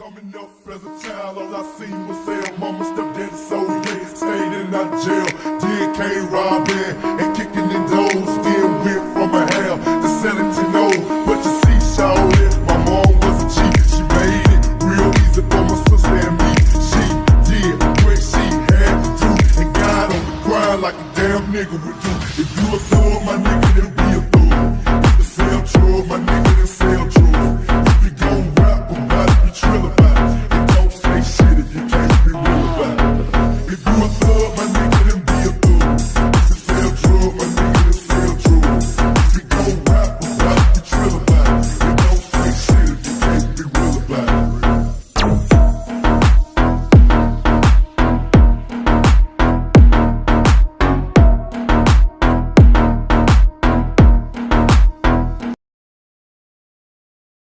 Coming up as a child, all I seen was sell. Mama stepped in, so yeah, stayed in that jail. Did K robbing and kicking in doors. Still went from a hell to selling to no. But you see, shawty, my mom was a cheat. She made it real easy for my sister and me. She did what she had to do and got on the grind like a damn nigga would do.